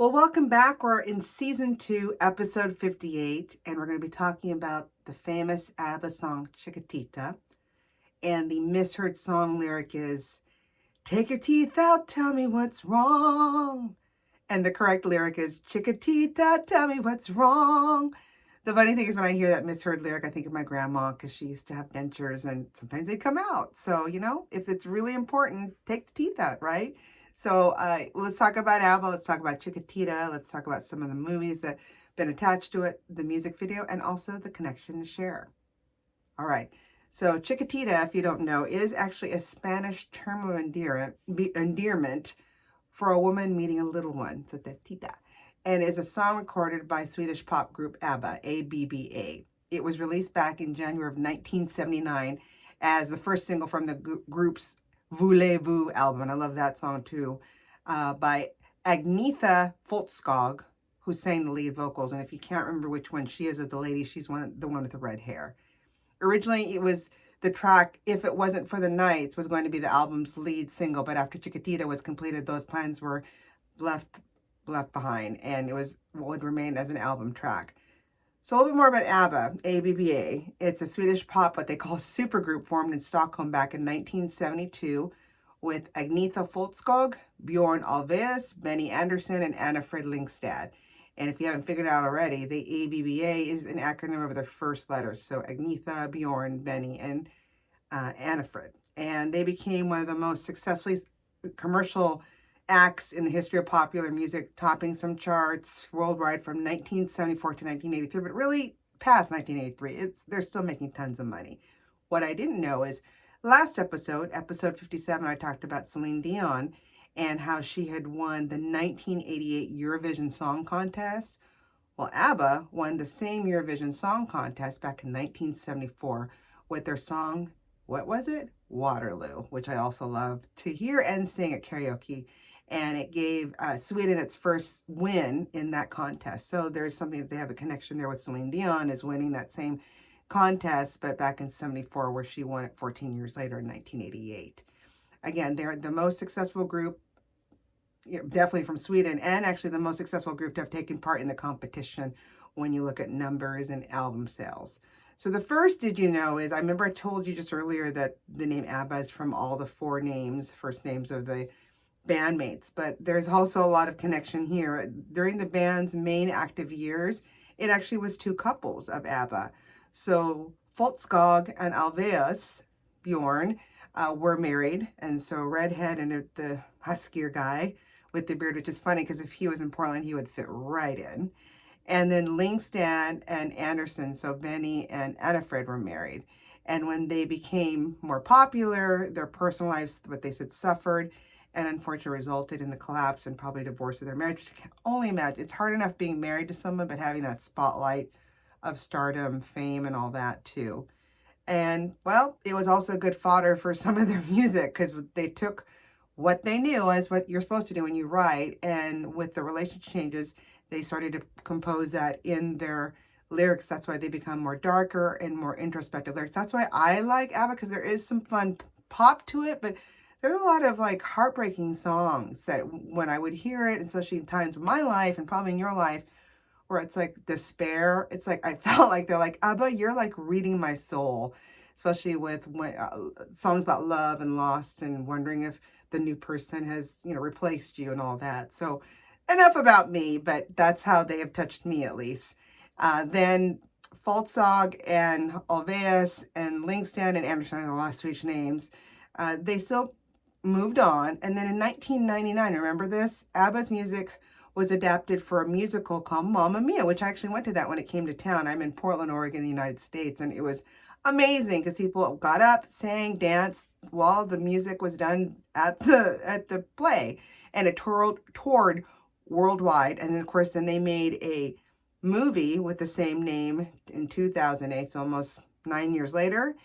Well, welcome back. We're in season 2, episode 58, and we're going to be talking about the famous ABBA song Chiquitita. And the misheard song lyric is, "Take your teeth out, tell me what's wrong." And the correct lyric is, "Chiquitita, tell me what's wrong." The funny thing is, when I hear that misheard lyric, I think of my grandma because she used to have dentures and sometimes they come out. So, if it's really important, take the teeth out, right? So let's talk about ABBA. Let's talk about Chiquitita. Let's talk about some of the movies that have been attached to it, the music video, and also the connection to share. All right. So Chiquitita, if you don't know, is actually a Spanish term of endearment for a woman meeting a little one. So tetita. And is a song recorded by Swedish pop group ABBA, ABBA. It was released back in January of 1979 as the first single from the group's Voulez-Vous album. And I love that song too, by Agnetha Foltskog, who sang the lead vocals. And if you can't remember which one she is of the lady, she's the one with the red hair. Originally, it was the track "If It Wasn't for the Nights" was going to be the album's lead single, but after Chiquitita was completed, those plans were left behind, and it would remain as an album track. So a little bit more about ABBA, ABBA. It's a Swedish pop, what they call supergroup, formed in Stockholm back in 1972 with Agnetha Foltskog, Björn Ulvaeus, Benny Andersson, and Anna Frid Lyngstad. And if you haven't figured it out already, the ABBA is an acronym of their first letters. So Agnetha, Bjorn, Benny, and Anna Frid. And they became one of the most successfully commercial acts in the history of popular music, topping some charts worldwide from 1974 to 1983, but really past 1983. They're still making tons of money. What I didn't know is last episode 57, I talked about Celine Dion and how she had won the 1988 Eurovision Song Contest. Well, ABBA won the same Eurovision Song Contest back in 1974 with their song, what was it? Waterloo, which I also love to hear and sing at karaoke. And it gave Sweden its first win in that contest. So there's something that they have a connection there with Celine Dion is winning that same contest, but back in 74, where she won it 14 years later in 1988. Again, they're the most successful group, definitely from Sweden, and actually the most successful group to have taken part in the competition when you look at numbers and album sales. So the first, did you know, is I remember I told you just earlier that the name ABBA is from all the first names of the bandmates, but there's also a lot of connection here. During the band's main active years, it actually was two couples of ABBA. So Foltskog and Ulvaeus, Bjorn, were married, and so redhead and the huskier guy with the beard, which is funny because if he was in Portland, he would fit right in. And then Lyngstad and Andersson, so Benny and Anna Frid, were married. And when they became more popular, their personal lives, what they said, suffered, and unfortunately resulted in the collapse and probably divorce of their marriage. I can only imagine. It's hard enough being married to someone, but having that spotlight of stardom, fame, and all that too. And, well, it was also good fodder for some of their music because they took what they knew as what you're supposed to do when you write, and with the relationship changes, they started to compose that in their lyrics. That's why they become more darker and more introspective lyrics. That's why I like ABBA, because there is some fun pop to it, but there's a lot of like heartbreaking songs that when I would hear it, especially in times of my life and probably in your life, where it's like despair, it's like I felt like they're like, ABBA, you're like reading my soul, especially with songs about love and lost and wondering if the new person has, replaced you and all that. So enough about me, but that's how they have touched me at least. Then Foltskog and Ulvaeus and Lyngstad and Andersson are the last Swedish names. They still moved on. And then in 1999, remember this? ABBA's music was adapted for a musical called Mamma Mia, which I actually went to that when it came to town. I'm in Portland, Oregon, the United States, and it was amazing because people got up, sang, danced while the music was done at the play, and it toured worldwide. And then, of course, then they made a movie with the same name in 2008, so almost 9 years later,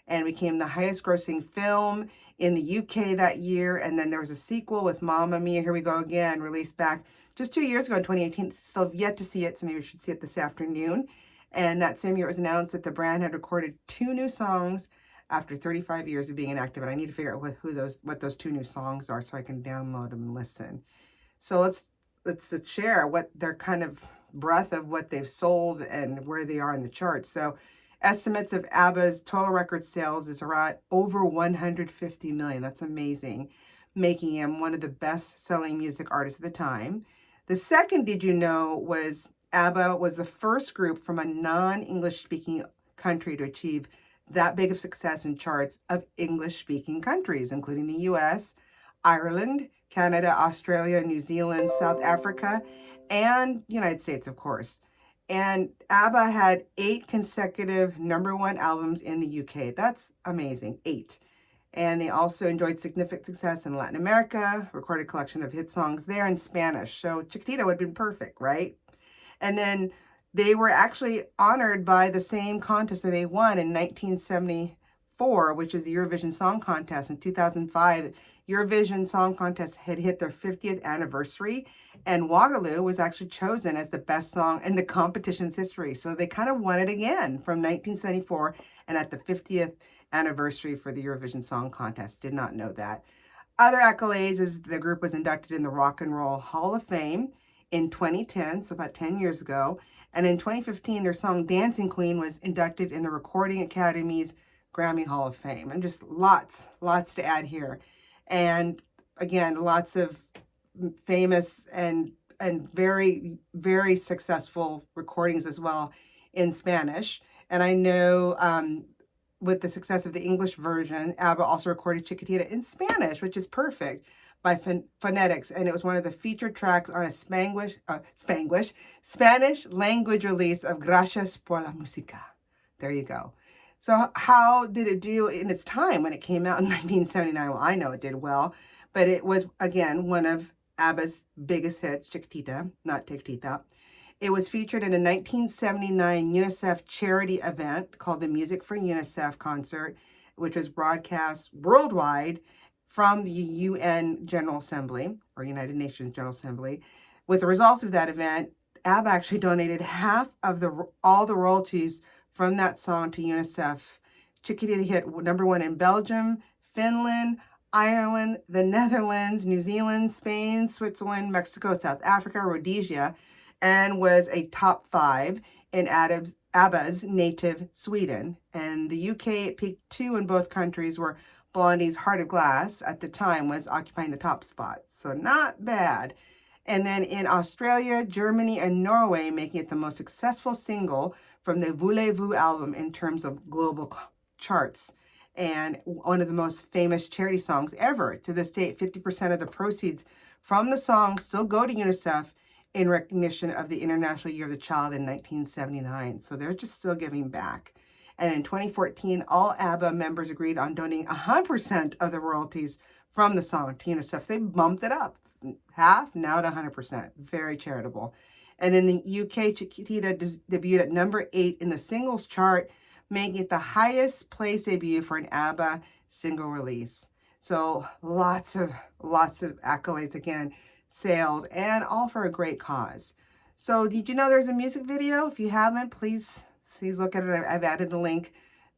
and became the highest grossing film in the UK that year. And then there was a sequel with Mamma Mia, Here We Go Again, released back just 2 years ago in 2018. Still have yet to see it, so maybe we should see it this afternoon. And that same year it was announced that the brand had recorded 2 new songs after 35 years of being inactive. And I need to figure out what those 2 new songs are so I can download them and listen. So let's let's share what their kind of breadth of what they've sold and where they are in the charts. So estimates of ABBA's total record sales is around over 150 million. That's amazing, making him one of the best-selling music artists of the time. The second did you know was ABBA was the first group from a non-English speaking country to achieve that big of success in charts of English-speaking countries, including the US, Ireland, Canada, Australia, New Zealand, South Africa, and United States, of course. And ABBA had 8 consecutive #1 albums in the UK. That's amazing, 8. And they also enjoyed significant success in Latin America, recorded a collection of hit songs there in Spanish. So Chiquitita would have been perfect, right? And then they were actually honored by the same contest that they won in 1974, which is the Eurovision Song Contest. In 2005, Eurovision Song Contest had hit their 50th anniversary, and Waterloo was actually chosen as the best song in the competition's history. So they kind of won it again from 1974 and at the 50th anniversary for the Eurovision Song Contest. Did not know that. Other accolades is the group was inducted in the Rock and Roll Hall of Fame in 2010, so about 10 years ago. And in 2015, their song Dancing Queen was inducted in the Recording Academy's Grammy Hall of Fame. And just lots to add here. And again, lots of famous and very, very successful recordings as well in Spanish. And I know with the success of the English version, ABBA also recorded Chiquitita in Spanish, which is perfect, by Phonetics, and it was one of the featured tracks on a Spanish language release of Gracias por la Música. There you go. So how did it do in its time when it came out in 1979? Well, I know it did well, but it was, again, one of ABBA's biggest hits, Chiquitita, not Chiquitita. It was featured in a 1979 UNICEF charity event called the Music for UNICEF concert, which was broadcast worldwide from the UN General Assembly, or United Nations General Assembly. With the result of that event, ABBA actually donated half of all the royalties from that song to UNICEF. Chiquitita hit #1 in Belgium, Finland, Ireland, the Netherlands, New Zealand, Spain, Switzerland, Mexico, South Africa, Rhodesia, and was a top 5 in ABBA's native Sweden. And the UK, it peaked 2 in both countries, where Blondie's Heart of Glass at the time was occupying the top spot. So not bad. And then in Australia, Germany, and Norway, making it the most successful single from the Voulez-Vous album in terms of global charts. And one of the most famous charity songs ever. To this date, 50% of the proceeds from the song still go to UNICEF in recognition of the International Year of the Child in 1979. So they're just still giving back. And in 2014, all ABBA members agreed on donating 100% of the royalties from the song to UNICEF. They bumped it up, half, now to 100%. Very charitable. And in the UK, Chiquitita debuted at #8 in the singles chart, making it the highest place debut for an ABBA single release. So lots of accolades again, sales, and all for a great cause. So did you know there's a music video? If you haven't, please look at it. I've added the link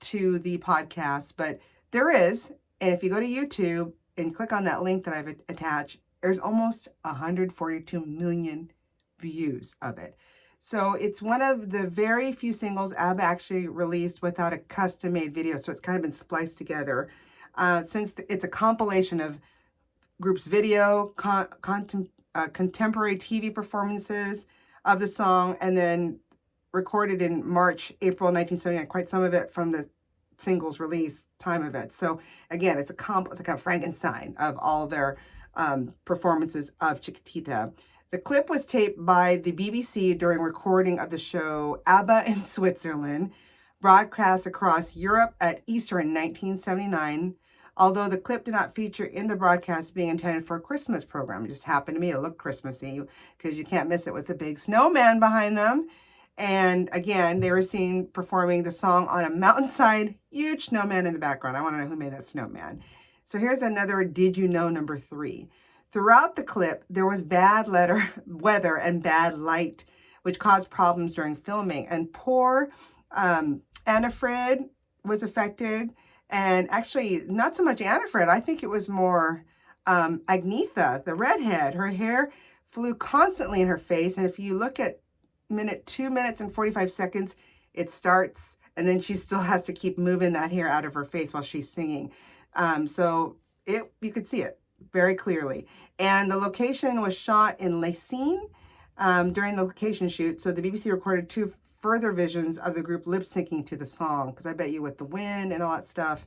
to the podcast, but there is. And if you go to YouTube and click on that link that I've attached, there's almost 142 million views of it. So it's one of the very few singles ABBA actually released without a custom-made video. So it's kind of been spliced together. Since it's a compilation of group's video, contemporary TV performances of the song, and then recorded in March, April 1979, quite some of it from the singles release time of it. So again, it's like a Frankenstein of all their performances of Chiquitita. The clip was taped by the BBC during recording of the show ABBA in Switzerland, broadcast across Europe at Easter in 1979. Although the clip did not feature in the broadcast being intended for a Christmas program. It just happened to me. It looked Christmassy because you can't miss it with the big snowman behind them. And again, they were seen performing the song on a mountainside, huge snowman in the background. I want to know who made that snowman. So here's another Did You Know #3. Throughout the clip, there was bad weather and bad light, which caused problems during filming. And poor Annifrid was affected. And actually, not so much Annifrid. I think it was more Agnetha, the redhead. Her hair flew constantly in her face. And if you look at 2 minutes and 45 seconds, it starts, and then she still has to keep moving that hair out of her face while she's singing. So you could see it very clearly. And the location was shot in Lacine during the location shoot. So the BBC recorded 2 further visions of the group lip syncing to the song, because I bet you with the wind and all that stuff,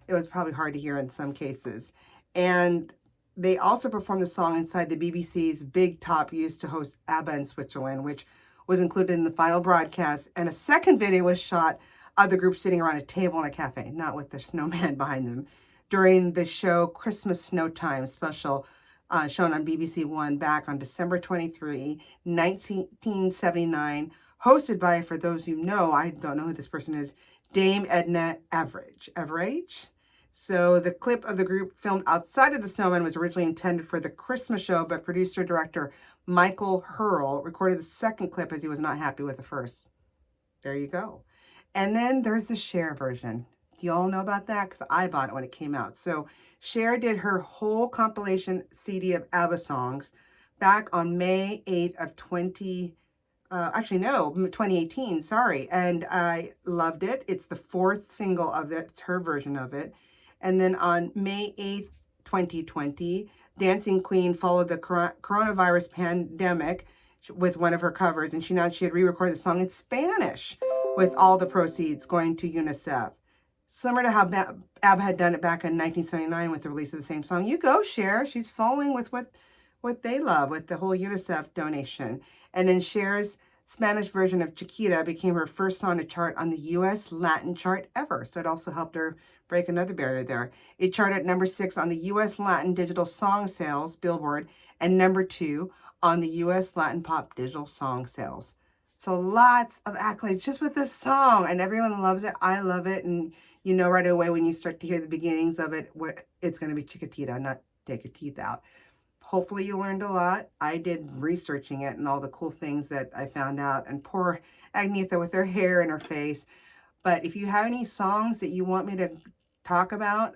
it was probably hard to hear in some cases. And they also performed the song inside the BBC's big top used to host ABBA in Switzerland, which was included in the final broadcast. And a second video was shot of the group sitting around a table in a cafe, not with the snowman behind them, during the show Christmas Snow Time special, shown on BBC One back on December 23, 1979, hosted by, for those who know, I don't know who this person is, Dame Edna Everage. So the clip of the group filmed outside of the snowman was originally intended for the Christmas show, but producer-director Michael Hurl recorded the second clip as he was not happy with the first. There you go. And then there's the Cher version. Do you all know about that? Because I bought it when it came out. So Cher did her whole compilation CD of ABBA songs back on May 8th of 2018, sorry. And I loved it. It's the 4th single of it. It's her version of it. And then on May 8th, 2020, Dancing Queen followed the coronavirus pandemic with one of her covers, and she announced she had re-recorded the song in Spanish, with all the proceeds going to UNICEF. Similar to how ABBA had done it back in 1979 with the release of the same song. You go, Cher. She's following with what they love, with the whole UNICEF donation. And then Cher's Spanish version of Chiquitita became her first song to chart on the U.S. Latin chart ever. So it also helped her break another barrier there. It charted at number 6 on the U.S. Latin Digital Song Sales, Billboard, and number 2 on the U.S. Latin Pop Digital Song Sales. So lots of accolades just with this song, and everyone loves it. I love it, and you know right away when you start to hear the beginnings of it, it's going to be Chiquitita, not Take Your Teeth Out. Hopefully you learned a lot. I did researching it and all the cool things that I found out, and poor Agnetha with her hair in her face. But if you have any songs that you want me to talk about,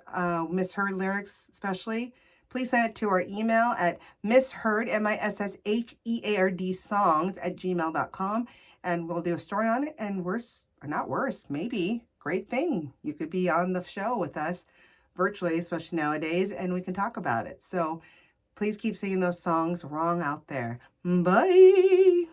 Misheard lyrics especially, please send it to our email at misheard, MISSHEARD songs@gmail.com, and we'll do a story on it. And maybe, great thing, you could be on the show with us virtually, especially nowadays, and we can talk about it. So please keep singing those songs wrong out there. Bye.